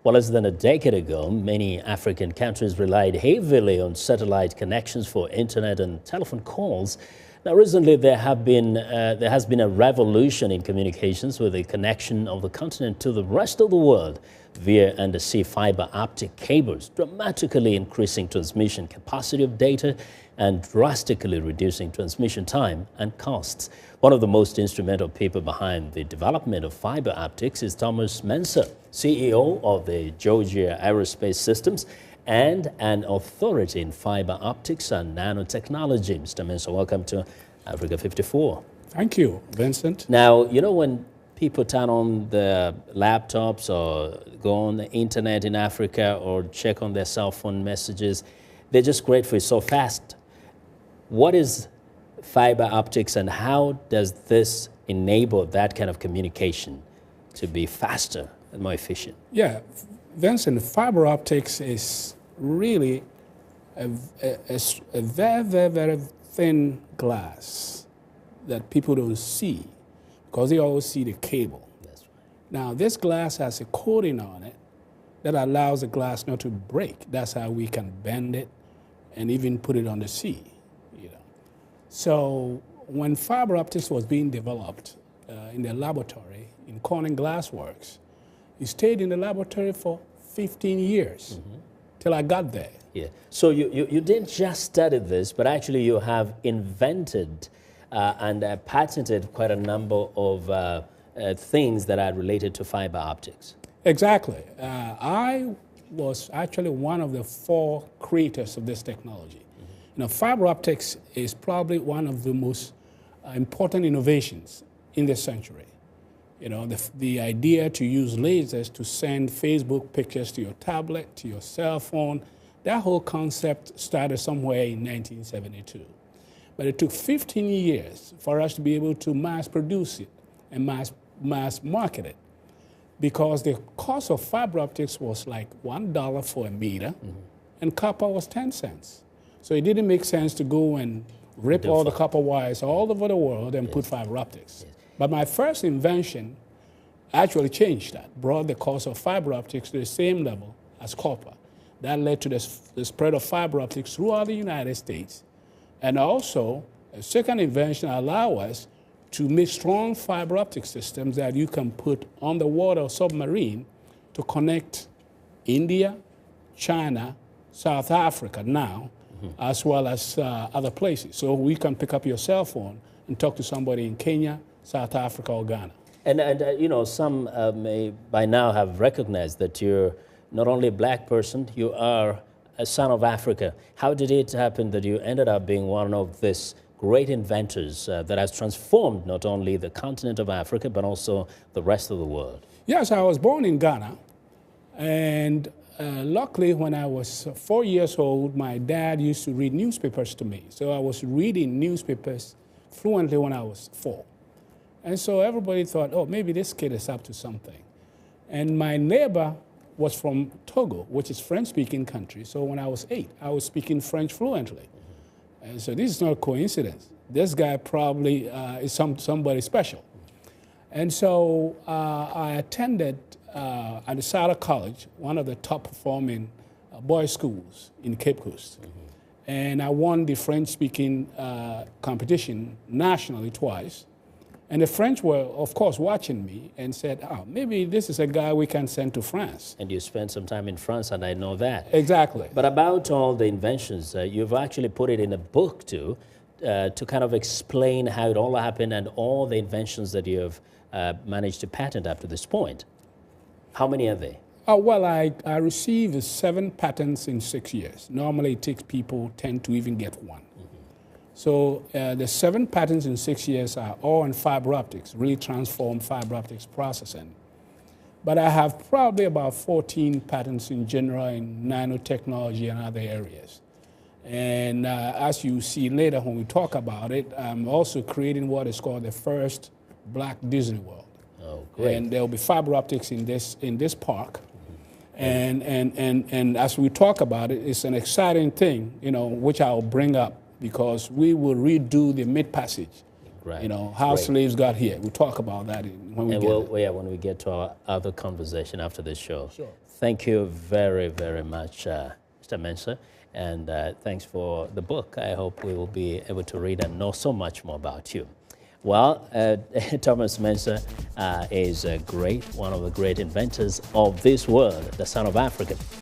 Well, less than a decade ago, many African countries relied heavily on satellite connections for internet and telephone calls. Now, recently, there has been a revolution in communications with the connection of the continent to the rest of the world via undersea fiber optic cables, dramatically increasing transmission capacity of data and drastically reducing transmission time and costs. One of the most instrumental people behind the development of fiber optics is Thomas Mensah, CEO of the Georgia Aerospace Systems and an authority in fiber optics and nanotechnology. Mr. Mensah, welcome to Africa 54. Thank you, Vincent. Now, you know, when people turn on their laptops or go on the internet in Africa or check on their cell phone messages, they're just grateful it's so fast. What is fiber optics and how does this enable that kind of communication to be faster and more efficient? Yeah, Vincent, fiber optics is really a very, very, very thin glass that people don't see because they always see the cable. That's right. Now, this glass has a coating on it that allows the glass not to break. That's how we can bend it and even put it on the sea. So when fiber optics was being developed in the laboratory in Corning Glass Works, it stayed in the laboratory for 15 years till I got there. Yeah. So you didn't just study this, but actually you have invented and patented quite a number of things that are related to fiber optics. Exactly. I was actually one of the 4 creators of this technology. Now, fiber optics is probably one of the most important innovations in this century. You know, the idea to use lasers to send Facebook pictures to your tablet, to your cell phone, that whole concept started somewhere in 1972. But it took 15 years for us to be able to mass produce it and mass market it because the cost of fiber optics was like $1 for a meter and copper was 10 cents. So it didn't make sense to go and rip all the copper wires all over the world and put fiber optics. But my first invention actually changed that, brought the cost of fiber optics to the same level as copper. That led to the spread of fiber optics throughout the United States. And also, a second invention allowed us to make strong fiber optic systems that you can put on the water or submarine to connect India, China, South Africa now, as well as other places. So we can pick up your cell phone and talk to somebody in Kenya, South Africa, or Ghana. And you know, some may by now have recognized that you're not only a black person, you are a son of Africa. How did it happen that you ended up being one of these great inventors that has transformed not only the continent of Africa, but also the rest of the world? Yes, I was born in Ghana, and luckily, when I was 4 years old, my dad used to read newspapers to me. So I was reading newspapers fluently when I was 4. And so everybody thought, oh, maybe this kid is up to something. And my neighbor was from Togo, which is a French-speaking country. So when I was 8, I was speaking French fluently. And so this is not a coincidence. This guy probably is somebody special. And so I attended at the Sala College, one of the top performing boys' schools in Cape Coast. And I won the French-speaking competition nationally twice. And the French were, of course, watching me and said, oh, maybe this is a guy we can send to France. And you spent some time in France, and I know that. Exactly. But about all the inventions, you've actually put it in a book, too, to kind of explain how it all happened and all the inventions that you have managed to patent up to this point. How many are they? Well, I received 7 patents in 6 years. Normally, it takes people 10 to even get one. So the 7 patents in 6 years are all in fiber optics, really transform fiber optics processing. But I have probably about 14 patents in general in nanotechnology and other areas. And as you see later when we talk about it, I'm also creating what is called the first Black Disney World. Oh, great. And there will be fiber optics in this park. And as we talk about it, it's an exciting thing, you know, which I'll bring up because we will redo the Mid Passage right. You know, how Great. slaves got here. We'll talk about that when we And get there. yeah, when we get to our other conversation after this show. Sure. Thank you very, very much, Mr. Mensah, and thanks for the book. I hope we will be able to read and know so much more about you. Well, Thomas Mensah is one of the great inventors of this world, the son of Africa.